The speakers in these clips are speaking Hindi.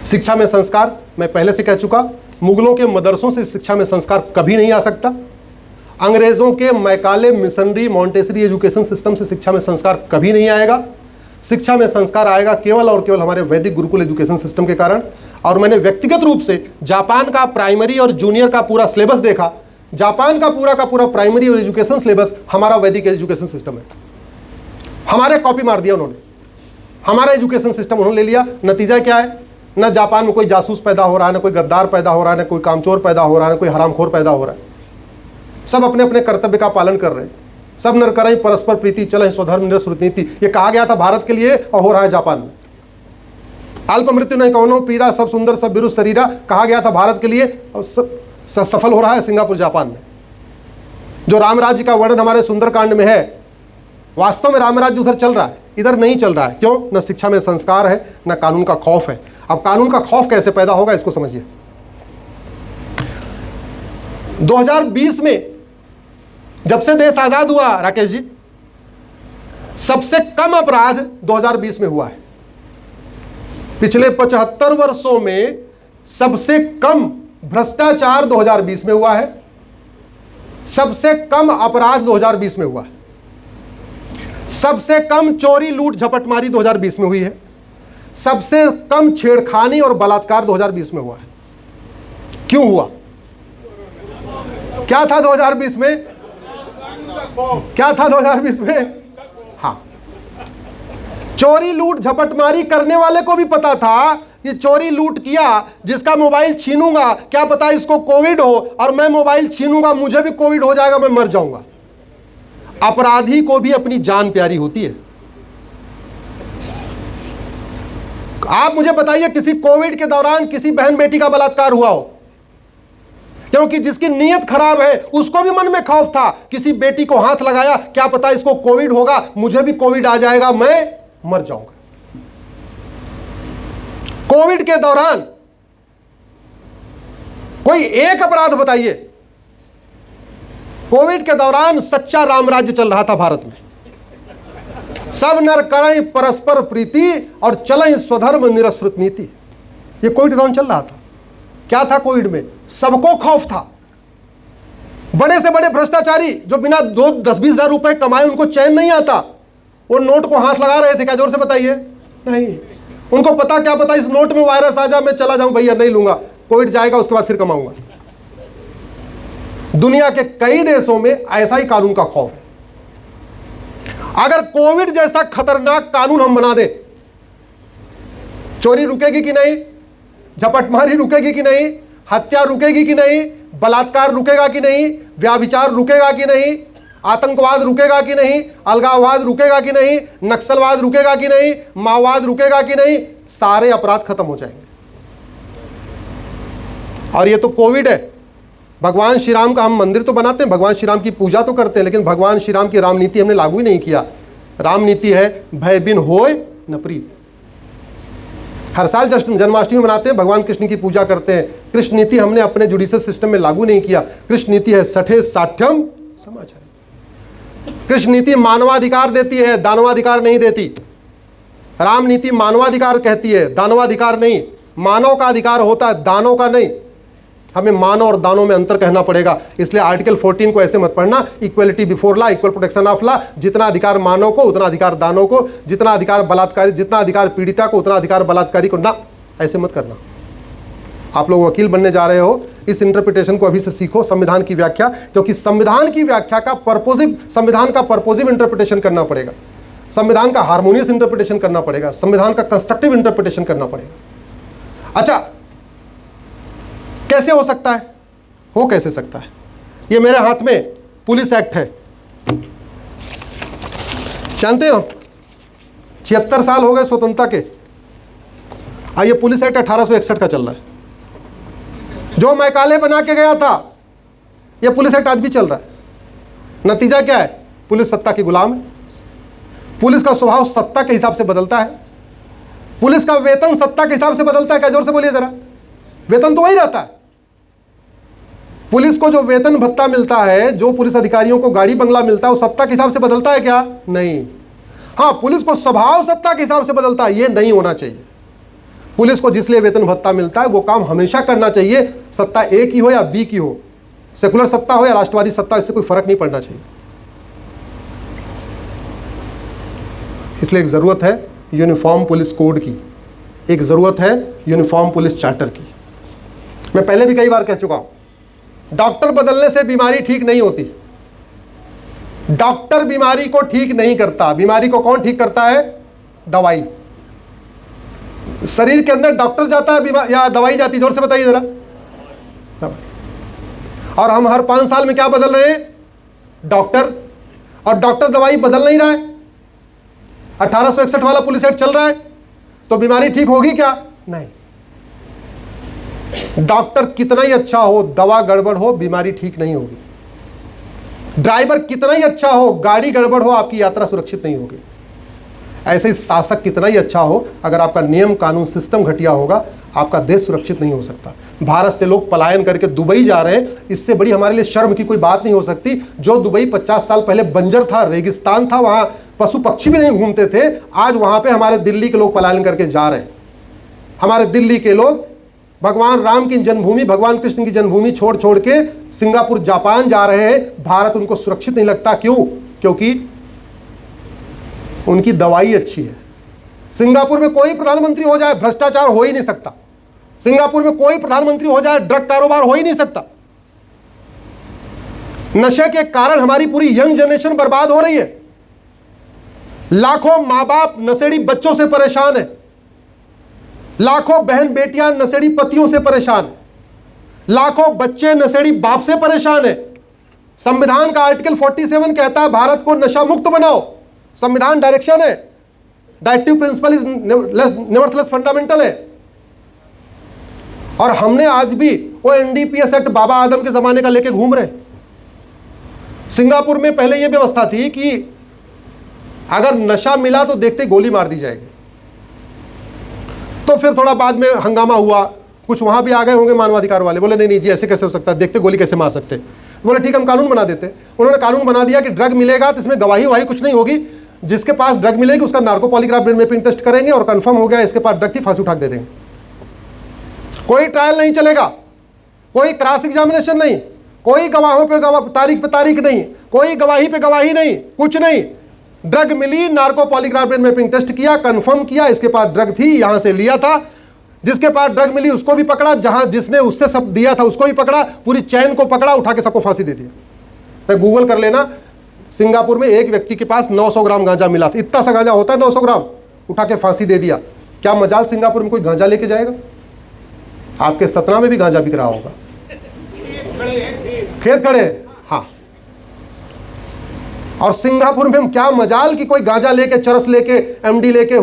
शिक्षा में संस्कार, मैं पहले से कह चुका, मुगलों के मदरसों से शिक्षा में संस्कार कभी नहीं आ सकता। अंग्रेजों के Macaulay missionary Montessori education system से शिक्षा में संस्कार कभी नहीं आएगा। शिक्षा में संस्कार आएगा केवल और केवल हमारे वैदिक गुरुकुल एजुकेशन सिस्टम के कारण। और मैंने व्यक्तिगत रूप से जापान का प्राइमरी और जूनियर का पूरा सिलेबस देखा। जापान का पूरा प्राइमरी और एजुकेशन सिलेबस हमारा वैदिक एजुकेशन सिस्टम है। हमारे कॉपी मार दिया उन्होंने, हमारा एजुकेशन सिस्टम उन्होंने ले लिया। नतीजा क्या है? न जापान में कोई जासूस पैदा हो रहा है, न कोई गद्दार पैदा हो रहा है, न कोई कामचोर पैदा हो रहा है, न कोई हरामखोर पैदा हो रहा है। सब अपने अपने कर्तव्य का पालन कर रहे हैं। सब नर करें परस्पर प्रीति, चले स्वधर्म निरस्रुत नीति। ये कहा गया था भारत के लिए और हो रहा है जापान में। अल्प मृत्यु नहीं कौनो पीरा, सब सुंदर सब बिरु शरीरा, कहा गया था भारत के लिए और सफल हो रहा है सिंगापुर जापान में। जो राम राज्य का वर्णन हमारे सुंदरकांड में है, वास्तव में राम राज्य उधर चल रहा है, इधर नहीं चल रहा है। क्यों? न शिक्षा में संस्कार है, न कानून का खौफ है। अब कानून का खौफ कैसे पैदा होगा इसको समझिए। 2020 में जब से देश आजाद हुआ राकेश जी, सबसे कम अपराध 2020 में हुआ है। पिछले 75 वर्षों में सबसे कम भ्रष्टाचार 2020 में हुआ है, सबसे कम अपराध 2020 में हुआ है, सबसे कम चोरी लूट झपटमारी 2020 में हुई है, सबसे कम छेड़खानी और बलात्कार 2020 में हुआ है। क्यों हुआ? क्या था 2020 में? क्या था 2020 में? हाँ, चोरी लूट झपटमारी करने वाले को भी पता था ये चोरी लूट किया, जिसका मोबाइल छीनूंगा क्या पता इसको कोविड हो, और मैं मोबाइल छीनूंगा मुझे भी कोविड हो जाएगा, मैं मर जाऊंगा। अपराधी को भी अपनी जान प्यारी होती है। आप मुझे बताइए किसी कोविड के दौरान किसी बहन बेटी का बलात्कार हुआ हो? क्योंकि जिसकी नीयत खराब है उसको भी मन में खौफ था, किसी बेटी को हाथ लगाया क्या पता इसको कोविड होगा, मुझे भी कोविड आ जाएगा, मैं मर जाऊंगा। कोविड के दौरान कोई एक अपराध बताइए। कोविड के दौरान सच्चा राम राज्य चल रहा था भारत में। सब नर करें परस्पर प्रीति और चलें स्वधर्म निरस्रुत नीति। ये कोविड के दौरान चल रहा था। क्या था कोविड में? सबको खौफ था। बड़े से बड़े भ्रष्टाचारी जो बिना 10-20 हजार रुपए कमाए उनको चैन नहीं आता, वो नोट को हाथ लगा रहे थे। क्या जोर से बताइए? नहीं, उनको पता क्या पता इस नोट में वायरस आ जाए, मैं चला जाऊं भैया, नहीं लूंगा, कोविड जाएगा उसके बाद फिर कमाऊंगा। दुनिया के कई देशों में ऐसा ही कानून का खौफ है। अगर कोविड जैसा खतरनाक कानून हम बना दें, चोरी रुकेगी कि नहीं, झपटमारी रुकेगी कि नहीं, हत्या रुकेगी कि नहीं, बलात्कार रुकेगा कि नहीं, व्याभिचार रुकेगा कि नहीं, आतंकवाद रुकेगा कि नहीं, अलगाववाद रुकेगा कि नहीं, नक्सलवाद रुकेगा कि नहीं, माओवाद रुकेगा कि नहीं, सारे अपराध खत्म हो जाएंगे। और ये तो कोविड है। भगवान श्री राम का हम मंदिर तो बनाते हैं, भगवान श्री राम की पूजा तो करते हैं, लेकिन भगवान श्री राम की राम नीति हमने लागू ही नहीं किया। राम नीति है भय बिन होय न प्रीत। हर साल जन्माष्टमी मनाते हैं, भगवान कृष्ण की पूजा करते हैं। कृष्ण नीति हमने अपने जुडिशियल सिस्टम में लागू नहीं किया। कृष्ण नीति है सठे साठ्यम समाचार। कृष्ण नीति मानवाधिकार देती है, दानवाधिकार नहीं देती। राम नीति मानवाधिकार कहती है, दानवाधिकार नहीं। मानव का अधिकार होता है, दानों का नहीं। हमें मानव और दानों में अंतर कहना पड़ेगा। इसलिए आर्टिकल 14 को ऐसे मत पढ़ना, equality before law, equal protection of law. जितना अधिकार मानव को उतना अधिकार दानों को, जितना अधिकार बलात्कारी, जितना अधिकार पीड़िता को उतना अधिकार बलात्कारी को, ना, ऐसे मत करना। आप लोग वकील बनने जा रहे हो, इस इंटरप्रिटेशन को अभी से सीखो, संविधान की व्याख्या, क्योंकि संविधान की व्याख्या का संविधान का पर्पोजिव इंटरप्रिटेशन करना पड़ेगा, संविधान का हार्मोनियस इंटरप्रिटेशन करना पड़ेगा, संविधान का कंस्ट्रक्टिव इंटरप्रिटेशन करना पड़ेगा। अच्छा, कैसे हो सकता है? हो कैसे सकता है? ये मेरे हाथ में पुलिस एक्ट है, जानते हो 76 साल हो गए स्वतंत्रता के। ये पुलिस एक्ट 1861 का चल रहा है। जो मैकाले बना के गया था, यह पुलिस एक्ट आज भी चल रहा है। नतीजा क्या है? पुलिस सत्ता की गुलाम है। पुलिस का स्वभाव सत्ता के हिसाब से बदलता है। पुलिस का वेतन सत्ता के हिसाब से बदलता है। क्या जोर से बोलिए जरा? वेतन तो वही रहता है। पुलिस को जो वेतन भत्ता मिलता है, जो पुलिस अधिकारियों को गाड़ी बंगला मिलता है, वो सत्ता के हिसाब से बदलता है क्या? नहीं। हाँ, पुलिस को स्वभाव सत्ता के हिसाब से बदलता है, ये नहीं होना चाहिए। पुलिस को जिस लिए वेतन भत्ता मिलता है वो काम हमेशा करना चाहिए, सत्ता ए की हो या बी की हो, सेकुलर सत्ता हो या राष्ट्रवादी सत्ता, इससे कोई फर्क नहीं पड़ना चाहिए। इसलिए एक जरूरत है यूनिफॉर्म पुलिस कोड की, एक जरूरत है यूनिफॉर्म पुलिस चार्टर की। मैं पहले भी कई बार कह चुका हूं, डॉक्टर बदलने से बीमारी ठीक नहीं होती। डॉक्टर बीमारी को ठीक नहीं करता, बीमारी को कौन ठीक करता है? दवाई। शरीर के अंदर डॉक्टर जाता है या दवाई जाती? जोर से बताइए जरा। दवाई। और हम हर 5 साल में क्या बदल रहे हैं? डॉक्टर। और डॉक्टर दवाई बदल नहीं रहा है। 1861 वाला पुलिस एक्ट चल रहा है, तो बीमारी ठीक होगी क्या? नहीं। डॉक्टर कितना ही अच्छा हो, दवा गड़बड़ हो, बीमारी ठीक नहीं होगी। ड्राइवर कितना ही अच्छा हो, गाड़ी गड़बड़ हो, आपकी यात्रा सुरक्षित नहीं होगी। ऐसे ही शासक कितना ही अच्छा हो, अगर आपका नियम कानून सिस्टम घटिया होगा, आपका देश सुरक्षित नहीं हो सकता। भारत से लोग पलायन करके दुबई जा रहे हैं, इससे बड़ी हमारे लिए शर्म की कोई बात नहीं हो सकती। जो दुबई 50 साल पहले बंजर था, रेगिस्तान था, वहां पशु पक्षी भी नहीं घूमते थे, आज वहां पे हमारे दिल्ली के लोग पलायन करके जा रहे हैं। हमारे दिल्ली के लोग भगवान राम की जन्मभूमि, भगवान कृष्ण की जन्मभूमि छोड़ छोड़ के सिंगापुर, जापान जा रहे हैं। भारत उनको सुरक्षित नहीं लगता। क्यों? क्योंकि उनकी दवाई अच्छी है। सिंगापुर में कोई प्रधानमंत्री हो जाए, भ्रष्टाचार हो ही नहीं सकता। सिंगापुर में कोई प्रधानमंत्री हो जाए, ड्रग कारोबार हो ही नहीं सकता। नशे के कारण हमारी पूरी यंग जनरेशन बर्बाद हो रही है। लाखों मां बाप नशेड़ी बच्चों से परेशान है, लाखों बहन बेटियां नशेड़ी पतियों से परेशान है, लाखों बच्चे नशेड़ी बाप से परेशान है। संविधान का आर्टिकल 47 कहता है भारत को नशा मुक्त बनाओ। संविधान डायरेक्शन है, directive principle is nevertheless fundamental है। और हमने आज भी वो एनडीपीएस एक्ट बाबा आदम के जमाने का लेके घूम रहे। सिंगापुर में पहले यह व्यवस्था थी कि अगर नशा मिला तो देखते ही गोली मार दी जाएगी। तो फिर थोड़ा बाद में हंगामा हुआ, कुछ वहां भी आ गए होंगे मानवाधिकार वाले, बोले नहीं नहीं जी ऐसे कैसे हो सकता है, देखते गोली कैसे मार सकते। बोले ठीक हम कानून बना देते। उन्होंने कानून बना दिया कि ड्रग मिलेगा तो इसमें गवाही वही कुछ नहीं होगी, जिसके पास ड्रग मिलेगी उसका narco polygraph brain mapping test करेंगे और कंफर्म हो गया इसके पास ड्रग थी, फांसी उठा दे देंगे। कोई ट्रायल नहीं चलेगा, कोई क्रॉस एग्जामिनेशन नहीं, कोई गवाहों पे तारीख पे तारीख नहीं, कोई गवाही पे गवाही नहीं, कुछ नहीं। ड्रग मिली, narco polygraph brain mapping test किया, कंफर्म किया इसके पास ड्रग थी, यहां से लिया था। जिसके पास ड्रग मिली उसको भी पकड़ा, जहां जिसने उससे सब दिया था उसको भी पकड़ा, पूरी चैन को पकड़ा, उठा के सबको फांसी दे दिया। मैं गूगल कर लेना, सिंगापुर में एक व्यक्ति के पास 900 ग्राम गांजा मिला था। इतना सा गांजा होता है 900 ग्राम, उठा के फांसी दे दिया। क्या मजाल सिंगापुर में कोई गांजा लेके जाएगा? आपके सतना में भी गांजा बिक रहा होगा, खेत खड़े हैं। हाँ, और सिंगापुर में हम क्या मजाल कि कोई गांजा लेके, चरस लेके, एमडी लेके,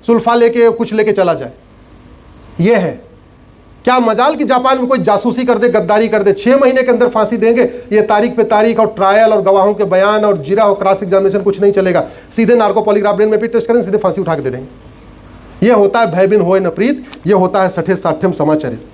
सुल्फा लेके, कुछ लेके चला जाए। यह है क्या मजाल कि जापान में कोई जासूसी कर दे, गद्दारी कर दे, 6 महीने के अंदर फांसी देंगे। ये तारीख पे तारीख और ट्रायल और गवाहों के बयान और जीरा और क्रॉस एग्जामिनेशन कुछ नहीं चलेगा। सीधे narco polygraph brain mapping test करेंगे, सीधे फांसी उठा के दे देंगे। यह होता है भयबिन होए न प्रीत, यह होता है सठे साठ्यम समाचरित।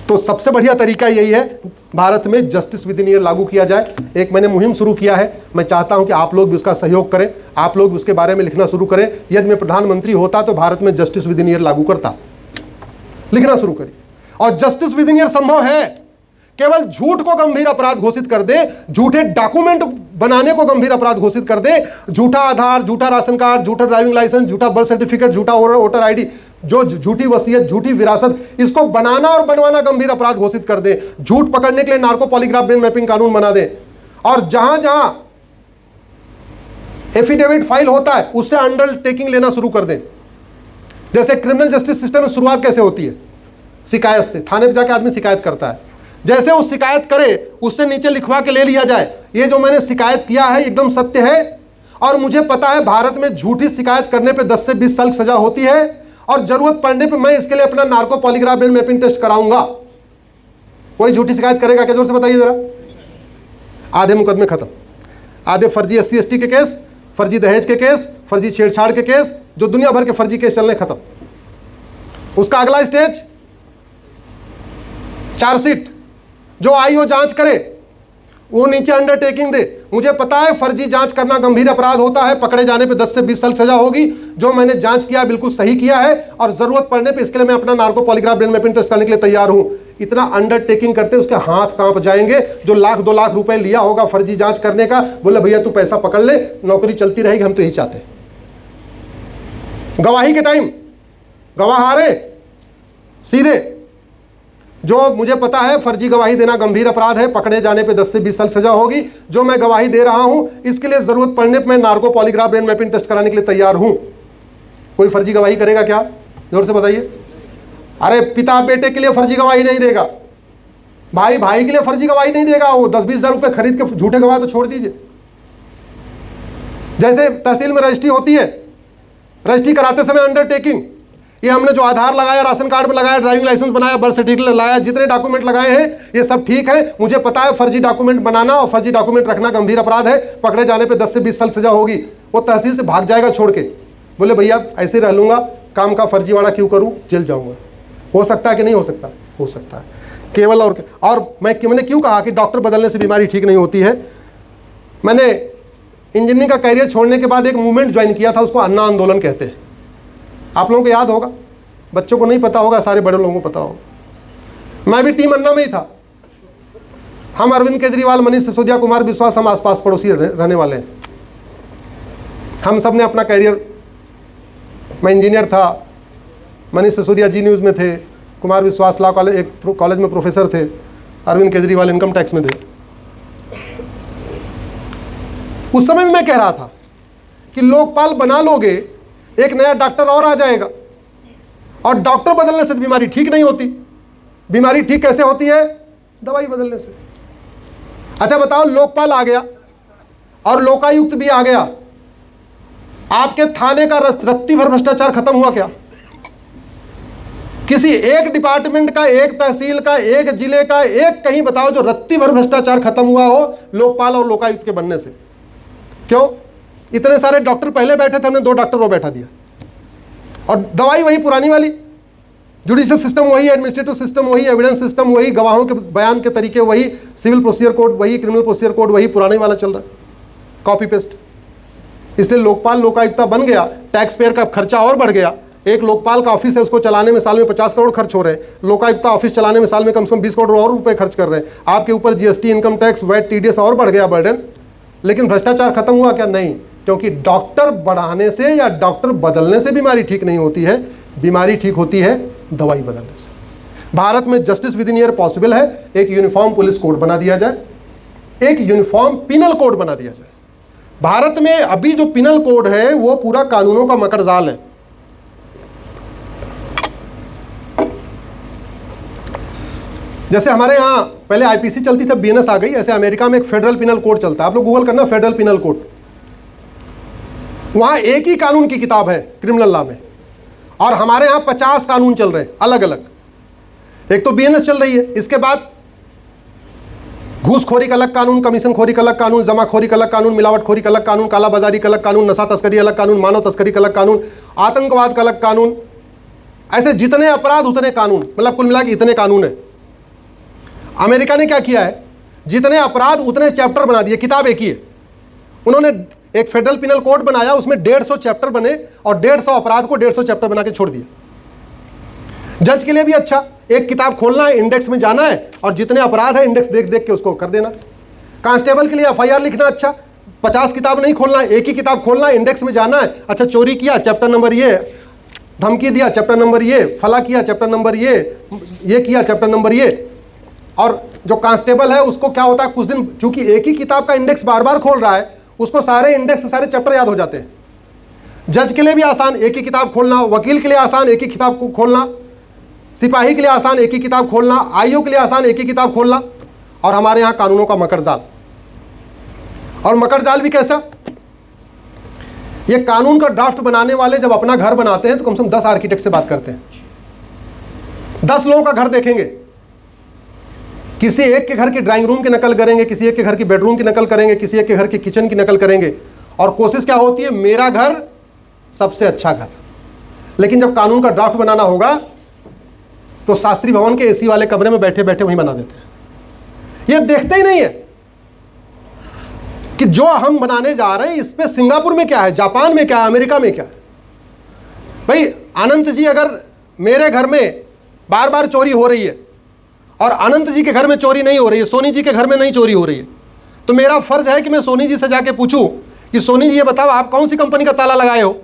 तो सबसे बढ़िया तरीका यही है, भारत में जस्टिस विद इन ईयर लागू किया जाए। एक मैंने मुहिम शुरू किया है, मैं चाहता हूं कि आप लोग भी उसका सहयोग करें, आप लोग उसके बारे में लिखना शुरू करें। यदि मैं प्रधानमंत्री होता तो भारत में जस्टिस विद इन ईयर लागू करता। लिखना शुरू करिए। और जस्टिस विद इन ईयर संभव है, केवल झूठ को गंभीर अपराध घोषित कर दे, झूठे डॉक्यूमेंट बनाने को गंभीर अपराध घोषित कर दे, झूठा आधार, झूठा राशन कार्ड, झूठा ड्राइविंग लाइसेंस, झूठा बर्थ सर्टिफिकेट, झूठा वोटर आईडी, जो झूठी वसीयत, झूठी विरासत, इसको बनाना और बनवाना गंभीर अपराध घोषित कर दे। झूठ पकड़ने के लिए नार्को पॉलीग्राफ ब्रेन मैपिंग कानून बना दे। और जहां जहां एफिडेविट फाइल होता है उससे अंडरटेकिंग लेना शुरू कर दें। जैसे क्रिमिनल जस्टिस सिस्टम में शुरुआत कैसे होती है? शिकायत से। थाने पे जाके आदमी शिकायत करता है, जैसे वो शिकायत करे उससे नीचे लिखवा के ले लिया जाए, ये जो मैंने शिकायत किया है एकदम सत्य है, और मुझे पता है भारत में झूठी शिकायत करने पे 10 से 20 साल की सजा होती है, और जरूरत पड़ने पे मैं इसके लिए अपना narco polygraph brain mapping test कराऊंगा। कोई झूठी शिकायत करेगा क्या? जोर से बताइए जरा। आधे मुकदमे खत्म, आधे फर्जी SC ST के केस, फर्जी दहेज के केस, फर्जी छेड़छाड़ के केस, जो दुनिया भर के फर्जी केस चलने खत्म। उसका अगला स्टेज चार्जशीट, जो आईओ जांच करे, वो नीचे अंडरटेकिंग दे, मुझे पता है फर्जी जांच करना गंभीर अपराध होता है, पकड़े जाने पे 10 से 20 साल सजा होगी। जो मैंने जांच किया बिल्कुल सही किया है और जरूरत पड़ने पे इसके लिए मैं अपना narco polygraph brain mapping test करने के लिए तैयार हूं। इतना अंडरटेकिंग करते उसके हाथ कांप जाएंगे। जो लाख 2 लाख रुपए लिया होगा फर्जी जांच करने का, बोले भैया तू पैसा पकड़ ले, नौकरी चलती रहेगी, हम तो यही चाहते हैं। गवाही के टाइम गवाह आ रहे सीधे, जो मुझे पता है फर्जी गवाही देना गंभीर अपराध है, पकड़े जाने पे 10 से 20 साल सजा होगी। जो मैं गवाही दे रहा हूं इसके लिए जरूरत पड़ने पर मैं narco polygraph brain mapping test कराने के लिए तैयार हूं। कोई फर्जी गवाही करेगा क्या? जोर से बताइए। अरे पिता बेटे के लिए फर्जी गवाही नहीं देगा, भाई भाई के लिए फर्जी गवाही नहीं देगा। वो 10-20 हजार रुपए खरीद के झूठे गवाह तो छोड़ दीजिए। जैसे तहसील में रजिस्ट्री होती है, रजिस्ट्री कराते समय अंडरटेकिंग, ये हमने जो आधार लगाया, राशन कार्ड में लगाया, ड्राइविंग लाइसेंस बनाया, बर्थ सर्टिफिकेट लगाया, जितने डॉक्यूमेंट लगाए हैं ये सब ठीक है। मुझे पता है फर्जी डॉक्यूमेंट बनाना और फर्जी डॉक्यूमेंट रखना गंभीर अपराध है, पकड़े जाने पे 10 से 20 साल सजा होगी। वो तहसील से भाग जाएगा छोड़ के, बोले भैया ऐसे रह लूंगा, काम का फर्जीवाड़ा क्यों करूं, जेल जाऊंगा। हो सकता है कि नहीं हो सकता? हो सकता है। केवल और मैंने क्यों कहा कि डॉक्टर बदलने से बीमारी ठीक नहीं होती है। मैंने इंजीनियरिंग का कैरियर छोड़ने के बाद एक मूवमेंट ज्वाइन किया था, उसको अन्ना आंदोलन कहते हैं। आप लोगों को याद होगा, बच्चों को नहीं पता होगा, सारे बड़े लोगों को पता होगा। मैं भी टीम अन्ना में ही था। हम अरविंद केजरीवाल, मनीष सिसोदिया, कुमार विश्वास, हम आसपास पड़ोसी रहने वाले हैं। हम सब ने अपना कैरियर, मैं इंजीनियर था, मनीष सिसोदिया जी न्यूज़ में थे, कुमार विश्वास लॉ कॉलेज एक कॉलेज में प्रोफेसर थे, अरविंद केजरीवाल इनकम टैक्स में थे। उस समय भी मैं कह रहा था कि लोकपाल बना लोगे, एक नया डॉक्टर और आ जाएगा, और डॉक्टर बदलने से बीमारी ठीक नहीं होती। बीमारी ठीक कैसे होती है? दवाई बदलने से। अच्छा बताओ, लोकपाल आ गया और लोकायुक्त भी आ गया, आपके थाने का रत्ती भर भ्रष्टाचार खत्म हुआ क्या? किसी एक डिपार्टमेंट का, एक तहसील का, एक जिले का, एक कहीं बताओ जो रत्ती भर भ्रष्टाचार खत्म हुआ हो लोकपाल और लोकायुक्त के बनने से? क्यों? इतने सारे डॉक्टर पहले बैठे थे, हमने 2 डॉक्टर वो बैठा दिया, और दवाई वही पुरानी वाली, जुडिशियल सिस्टम वही, एडमिनिस्ट्रेटिव सिस्टम वही, एविडेंस सिस्टम वही, गवाहों के बयान के तरीके वही, सिविल प्रोसीजर कोड वही, क्रिमिनल प्रोसीजर कोड वही, पुराने वाला चल रहा है, कॉपी पेस्ट। इसलिए लोकपाल लोकायुक्ता बन गया, टैक्स पेयर का खर्चा और बढ़ गया। एक लोकपाल का ऑफिस है, उसको चलाने में साल में 50 करोड़ खर्च हो रहे हैं, लोकायुक्ता ऑफिस चलाने में साल में कम से कम 20 करोड़ और रुपए खर्च कर रहे हैं। आपके ऊपर GST, income tax, VAT, TDS और बढ़ गया बर्डन। लेकिन भ्रष्टाचार खत्म हुआ क्या? नहीं, क्योंकि डॉक्टर बढ़ाने से या डॉक्टर बदलने से बीमारी ठीक नहीं होती है, बीमारी ठीक होती है दवाई बदलने से। भारत में justice with in year possible है। एक यूनिफॉर्म पुलिस कोड बना दिया जाए, एक यूनिफॉर्म पिनल कोड बना दिया जाए। भारत में अभी जो पिनल कोड है वो पूरा कानूनों का मकड़जाल है। जैसे हमारे यहाँ पहले आईपीसी चलती थी, बीएनएस आ गई, ऐसे अमेरिका में एक फेडरल पिनल कोड चलता है। आप लोग गूगल करना फेडरल पिनल कोड, वहां एक ही कानून की किताब है क्रिमिनल लॉ में, और हमारे यहाँ 50 कानून चल रहे हैं अलग अलग। एक तो बीएनएस चल रही है, इसके बाद घूसखोरी का अलग कानून, कमीशन खोरी का अलग कानून, जमाखोरी का अलग कानून, मिलावटखोरी का अलग कानून, कालाबाजारी का अलग कानून, नशा तस्करी अलग कानून, मानव तस्करी का अलग कानून, आतंकवाद का अलग कानून। ऐसे जितने अपराध उतने कानून, मतलब कुल मिला के इतने कानून है। अमेरिका ने क्या किया है, जितने अपराध उतने चैप्टर बना दिए, किताब एक ही है। उन्होंने एक फेडरल पिनल कोड बनाया, उसमें 150 चैप्टर बने और 150 अपराध को 150 चैप्टर बना के छोड़ दिया। जज के लिए भी अच्छा, एक किताब खोलना है, इंडेक्स में जाना है और जितने अपराध है इंडेक्स देख देख के उसको कर देना। कांस्टेबल के लिए एफआईआर लिखना अच्छा, 50 किताब नहीं खोलना है, एक ही किताब खोलना है, इंडेक्स में जाना है। अच्छा चोरी किया, चैप्टर नंबर ये, धमकी दिया, चैप्टर नंबर ये, फला किया, चैप्टर नंबर ये किया, चैप्टर नंबर ये। और जो कांस्टेबल है उसको क्या होता है, कुछ दिन चूंकि एक ही किताब का इंडेक्स बार बार खोल रहा है, उसको सारे इंडेक्स सारे चैप्टर याद हो जाते हैं। जज के लिए भी आसान, एक ही किताब खोलना, वकील के लिए आसान, एक ही किताब को खोलना, सिपाही के लिए आसान, एक ही किताब खोलना, आईओ के लिए आसान, एक ही किताब खोलना। और हमारे यहाँ कानूनों का मकड़जाल, और मकड़जाल भी कैसा, ये कानून का ड्राफ्ट बनाने वाले जब अपना घर बनाते हैं तो कम से कम 10 आर्किटेक्ट से बात करते हैं, 10 लोगों का घर देखेंगे, किसी एक के घर की ड्राइंग रूम की नकल करेंगे, किसी एक के घर की बेडरूम की नकल करेंगे, किसी एक के घर की किचन की नकल करेंगे, और कोशिश क्या होती है, मेरा घर सबसे अच्छा घर। लेकिन जब कानून का ड्राफ्ट बनाना होगा तो शास्त्री भवन के एसी वाले कमरे में बैठे बैठे वहीं बना देते हैं। ये देखते ही नहीं है, कि जो हम बनाने जा रहे हैं इस पे सिंगापुर में क्या है, जापान में क्या है, अमेरिका में क्या है। भाई अनंत जी, अगर मेरे घर में बार बार चोरी हो रही है और अनंत जी के घर में चोरी नहीं हो रही है, सोनी जी के घर में नहीं चोरी हो रही है, तो मेरा फर्ज है कि मैं सोनी जी से जाके पूछूं कि सोनी जी ये बताओ आप कौन सी कंपनी का ताला लगाए हो,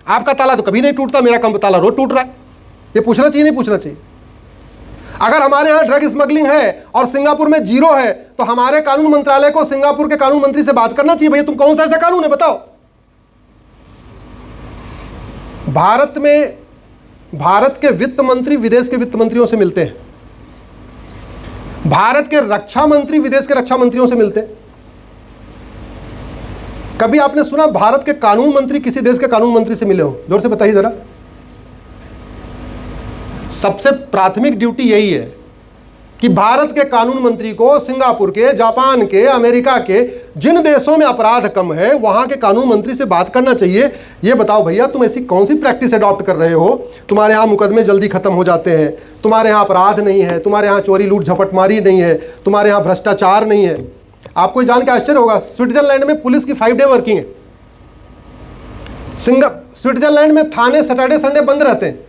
आपका ताला तो कभी नहीं टूटता, मेरा ताला रोज टूट रहा है। ये पूछना चाहिए नहीं पूछना चाहिए? अगर हमारे यहाँ ड्रग स्मगलिंग है और सिंगापुर में जीरो है तो हमारे कानून मंत्रालय को सिंगापुर के कानून मंत्री से बात करना चाहिए, भैया तुम कौन सा ऐसा कानून है बताओ। भारत में भारत के वित्त मंत्री विदेश के वित्त मंत्रियों से मिलते हैं, भारत के रक्षा मंत्री विदेश के रक्षा मंत्रियों से मिलते हैं। कभी आपने सुना भारत के कानून मंत्री किसी देश के कानून मंत्री से मिले हो? जोर से बताइए जरा। सबसे प्राथमिक ड्यूटी यही है कि भारत के कानून मंत्री को सिंगापुर के, जापान के, अमेरिका के, जिन देशों में अपराध कम है वहां के कानून मंत्री से बात करना चाहिए। ये बताओ भैया तुम ऐसी कौन सी प्रैक्टिस अडॉप्ट कर रहे हो, तुम्हारे यहां मुकदमे जल्दी खत्म हो जाते हैं, तुम्हारे यहां अपराध नहीं है, तुम्हारे यहां चोरी लूट झपटमारी नहीं है, तुम्हारे यहां भ्रष्टाचार नहीं है। आपको जान के आश्चर्य होगा, स्विट्जरलैंड में पुलिस की 5 डे वर्किंग है। स्विट्जरलैंड में थाने सैटरडे संडे बंद रहते हैं,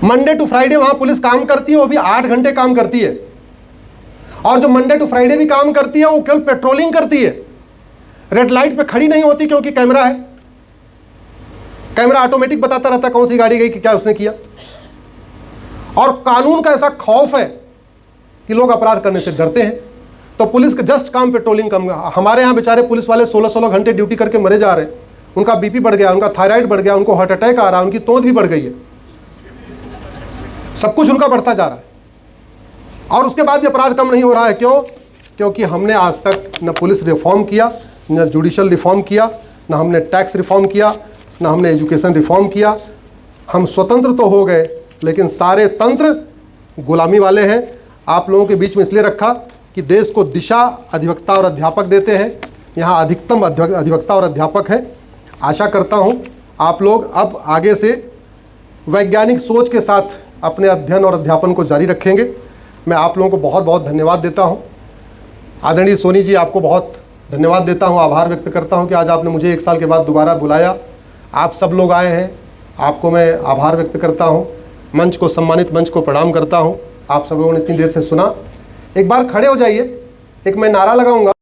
मंडे टू फ्राइडे वहां पुलिस काम करती है, वो भी 8 घंटे काम करती है। और जो मंडे टू फ्राइडे भी काम करती है वो केवल पेट्रोलिंग करती है, रेड लाइट पे खड़ी नहीं होती, क्योंकि कैमरा है, कैमरा ऑटोमेटिक बताता रहता है कौन सी गाड़ी गई कि क्या उसने किया। और कानून का ऐसा खौफ है कि लोग अपराध करने से डरते हैं, तो पुलिस का जस्ट काम पेट्रोलिंग कम। हमारे यहाँ बेचारे पुलिस वाले 16-16 घंटे ड्यूटी करके मरे जा रहे हैं, उनका बीपी बढ़ गया, उनका थायराइड बढ़ गया, उनको हार्ट अटैक आ रहा है, उनकी तोंद भी बढ़ गई है, सब कुछ उनका बढ़ता जा रहा है। और उसके बाद भी अपराध कम नहीं हो रहा है। क्यों? क्योंकि हमने आज तक न पुलिस रिफॉर्म किया, न जुडिशल रिफॉर्म किया, न हमने टैक्स रिफॉर्म किया, न हमने एजुकेशन रिफॉर्म किया। हम स्वतंत्र तो हो गए लेकिन सारे तंत्र गुलामी वाले हैं। आप लोगों के बीच में इसलिए रखा कि देश को दिशा अधिवक्ता और अध्यापक देते हैं, यहाँ अधिकतम अधिवक्ता और अध्यापक हैं। आशा करता हूँ आप लोग अब आगे से वैज्ञानिक सोच के साथ अपने अध्ययन और अध्यापन को जारी रखेंगे। मैं आप लोगों को बहुत बहुत धन्यवाद देता हूं। आदरणीय सोनी जी, आपको बहुत धन्यवाद देता हूं, आभार व्यक्त करता हूं कि आज आपने मुझे 1 साल के बाद दोबारा बुलाया। आप सब लोग आए हैं, आपको मैं आभार व्यक्त करता हूं। मंच को, सम्मानित मंच को प्रणाम करता हूं। आप सब लोगों ने इतनी देर से सुना। एक बार खड़े हो जाइए, एक मैं नारा लगाऊंगा।